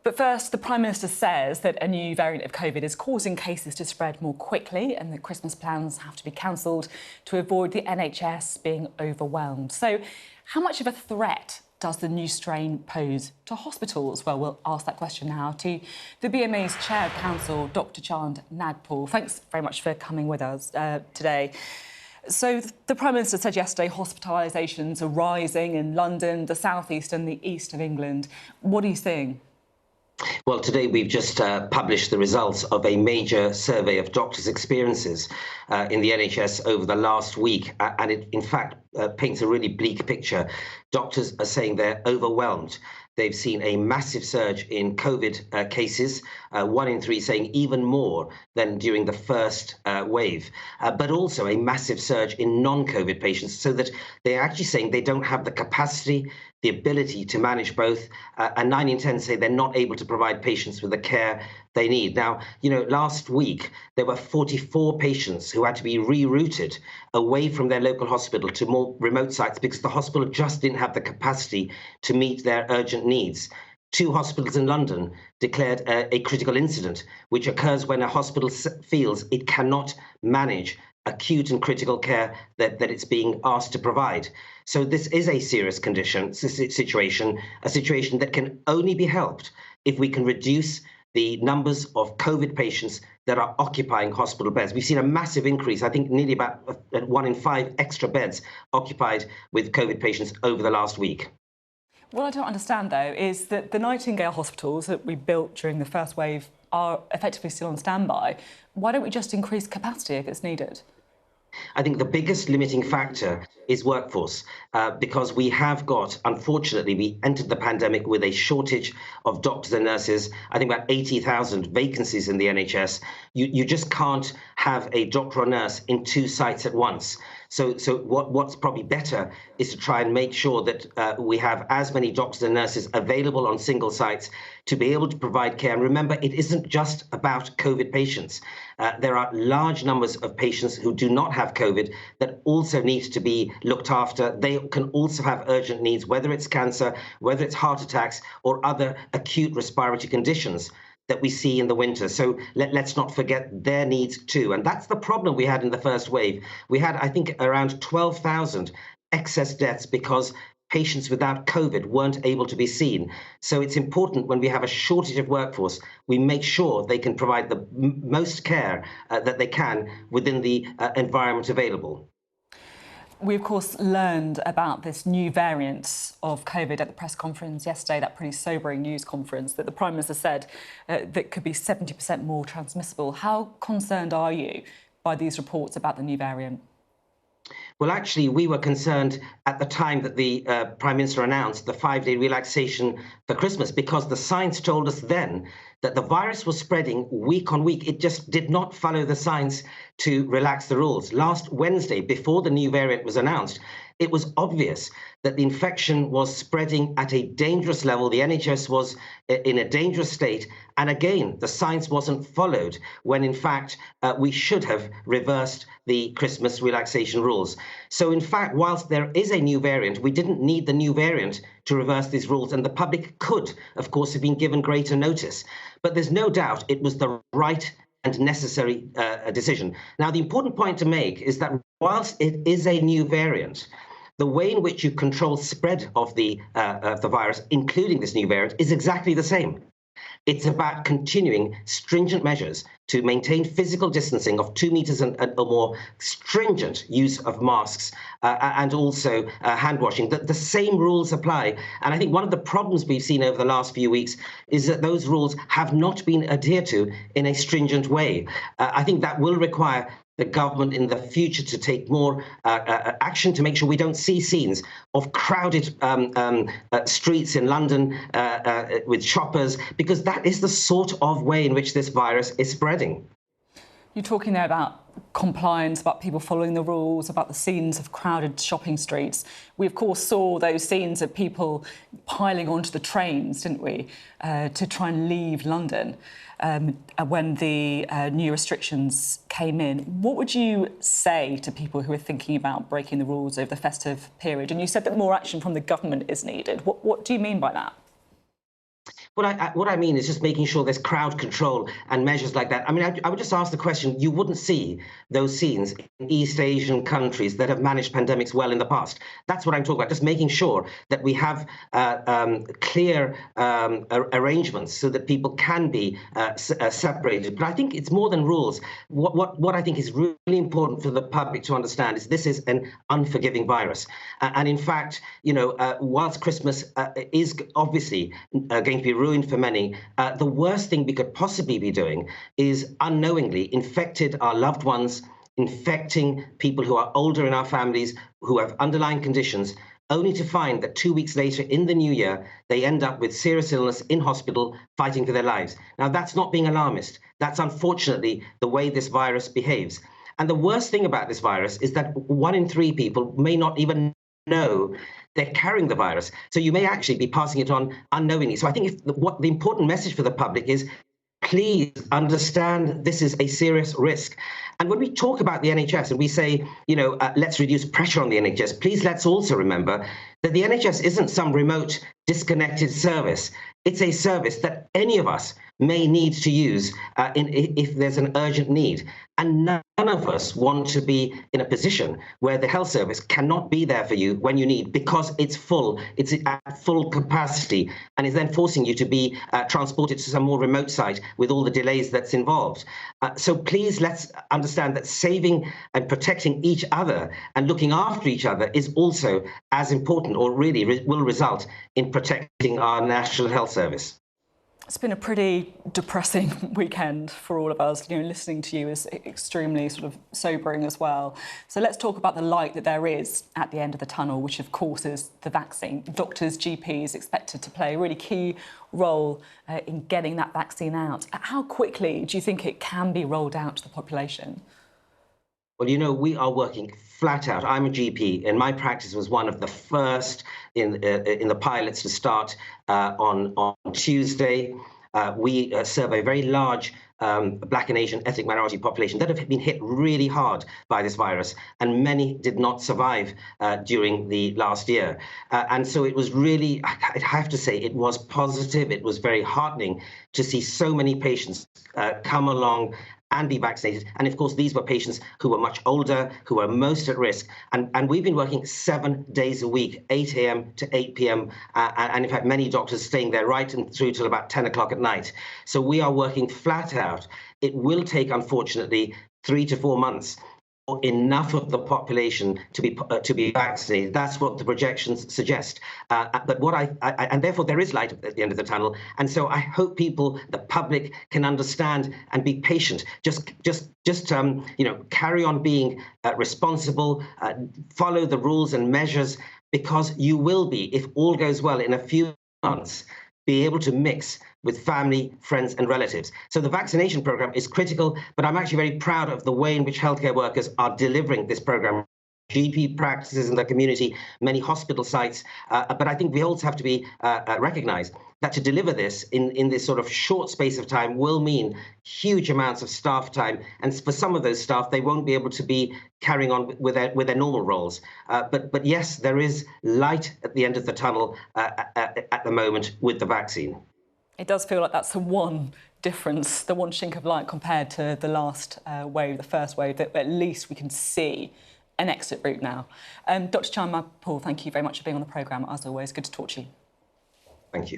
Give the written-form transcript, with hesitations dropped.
But first, the Prime Minister says that a new variant of COVID is causing cases to spread more quickly and that Christmas plans have to be cancelled to avoid the NHS being overwhelmed. So how much of a threat does the new strain pose to hospitals? Well, we'll ask that question now to the BMA's Chair of Council, Dr Chaand Nagpaul. Thanks very much for coming with us today. So the Prime Minister said yesterday hospitalisations are rising in London, the South East and the East of England. What are you seeing? Well, today we've just published the results of a major survey of doctors' experiences in the NHS over the last week, and it, in fact, paints a really bleak picture. Doctors are saying they're overwhelmed. They've seen a massive surge in COVID cases, 1 in 3 saying even more than during the first wave, but also a massive surge in non-COVID patients, so that they're actually saying they don't have the capacity, the ability to manage both, and 9 in 10 say they're not able to provide patients with the care they need. Now, last week there were 44 patients who had to be rerouted away from their local hospital to more remote sites because the hospital just didn't have the capacity to meet their urgent needs. 2 hospitals in London declared a critical incident, which occurs when a hospital feels it cannot manage acute and critical care that it's being asked to provide. So this is a serious situation, a situation that can only be helped if we can reduce the numbers of COVID patients that are occupying hospital beds. We've seen a massive increase, I think nearly about 1 in 5 extra beds occupied with COVID patients over the last week. What I don't understand, though, is that the Nightingale hospitals that we built during the first wave are effectively still on standby. Why don't we just increase capacity if it's needed? I think the biggest limiting factor is workforce, because we have got, unfortunately, we entered the pandemic with a shortage of doctors and nurses. I think about 80,000 vacancies in the NHS. You just can't have a doctor or nurse in 2 sites at once. So what's probably better is to try and make sure that we have as many doctors and nurses available on single sites to be able to provide care. And remember, it isn't just about COVID patients. There are large numbers of patients who do not have COVID that also need to be looked after. They can also have urgent needs, whether it's cancer, whether it's heart attacks or other acute respiratory conditions that we see in the winter. So let's not forget their needs too. And that's the problem we had in the first wave. We had, I think, around 12,000 excess deaths because patients without COVID weren't able to be seen. So it's important when we have a shortage of workforce, we make sure they can provide the most care that they can within the environment available. We, of course, learned about this new variant of COVID at the press conference yesterday, that pretty sobering news conference that the Prime Minister said that could be 70% more transmissible. How concerned are you by these reports about the new variant? Well, actually, we were concerned at the time that the Prime Minister announced the 5-day relaxation for Christmas, because the science told us then that the virus was spreading week on week. It just did not follow the science to relax the rules. Last Wednesday, before the new variant was announced, it was obvious that the infection was spreading at a dangerous level. The NHS was in a dangerous state. And again, the science wasn't followed when, in fact, we should have reversed the Christmas relaxation rules. So, in fact, whilst there is a new variant, we didn't need the new variant to reverse these rules. And the public could, of course, have been given greater notice. But there's no doubt it was the right and necessary decision. Now, the important point to make is that whilst it is a new variant, the way in which you control spread of the virus, including this new variant, is exactly the same. It's about continuing stringent measures to maintain physical distancing of 2 meters and or more, stringent use of masks, and also hand washing. The same rules apply. And I think one of the problems we've seen over the last few weeks is that those rules have not been adhered to in a stringent way. I think that will require the government in the future to take more action to make sure we don't see scenes of crowded streets in London with shoppers, because that is the sort of way in which this virus is spreading. You're talking there about compliance, about people following the rules, about the scenes of crowded shopping streets. We, of course, saw those scenes of people piling onto the trains, didn't we, to try and leave London when the new restrictions came in. What would you say to people who are thinking about breaking the rules over the festive period? And you said that more action from the government is needed. What do you mean by that? What I mean is just making sure there's crowd control and measures like that. I mean, I would just ask the question, you wouldn't see those scenes in East Asian countries that have managed pandemics well in the past. That's what I'm talking about, just making sure that we have clear arrangements so that people can be separated. But I think it's more than rules. What I think is really important for the public to understand is this is an unforgiving virus. And in fact, whilst Christmas is obviously going to be ruined for many, the worst thing we could possibly be doing is unknowingly infected our loved ones, infecting people who are older in our families, who have underlying conditions, only to find that 2 weeks later in the new year, they end up with serious illness in hospital, fighting for their lives. Now, that's not being alarmist. That's unfortunately the way this virus behaves. And the worst thing about this virus is that 1 in 3 people may not even know they're carrying the virus. So you may actually be passing it on unknowingly. So I think what the important message for the public is, please understand this is a serious risk. And when we talk about the NHS and we say, let's reduce pressure on the NHS, please let's also remember that the NHS isn't some remote, disconnected service. It's a service that any of us may need to use if there's an urgent need. And none of us want to be in a position where the health service cannot be there for you when you need, because it's full, it's at full capacity, and is then forcing you to be transported to some more remote site with all the delays that's involved. So please let's understand that saving and protecting each other and looking after each other is also as important, or really will result in protecting our National Health Service. It's been a pretty depressing weekend for all of us. Listening to you is extremely sort of sobering as well. So let's talk about the light that there is at the end of the tunnel, which of course is the vaccine. Doctors, GPs expected to play a really key role in getting that vaccine out. How quickly do you think it can be rolled out to the population? Well, we are working flat out. I'm a GP, and my practice was one of the first in the pilots to start on Tuesday. We serve a very large Black and Asian ethnic minority population that have been hit really hard by this virus, and many did not survive during the last year. And so it was really, I have to say, it was positive. It was very heartening to see so many patients come along and be vaccinated. And of course, these were patients who were much older, who were most at risk. And we've been working 7 days a week, 8 a.m. to 8 p.m. And in fact, many doctors staying there right and through till about 10 o'clock at night. So we are working flat out. It will take, unfortunately, 3 to 4 months for enough of the population to be vaccinated. That's what the projections suggest. But and therefore there is light at the end of the tunnel. And so I hope people, the public, can understand and be patient. Just carry on being responsible, follow the rules and measures, because you will be, if all goes well, in a few months, be able to mix with family, friends and relatives. So the vaccination program is critical, but I'm actually very proud of the way in which healthcare workers are delivering this program. GP practices in the community, many hospital sites, but I think we also have to be recognise that to deliver this in this sort of short space of time will mean huge amounts of staff time, and for some of those staff, they won't be able to be carrying on with their normal roles. But yes, there is light at the end of the tunnel at the moment with the vaccine. It does feel like that's the one difference, the one chink of light compared to the last wave, the first wave, that at least we can see an exit route now. Dr. Chaand Nagpaul, thank you very much for being on the programme. As always, good to talk to you. Thank you.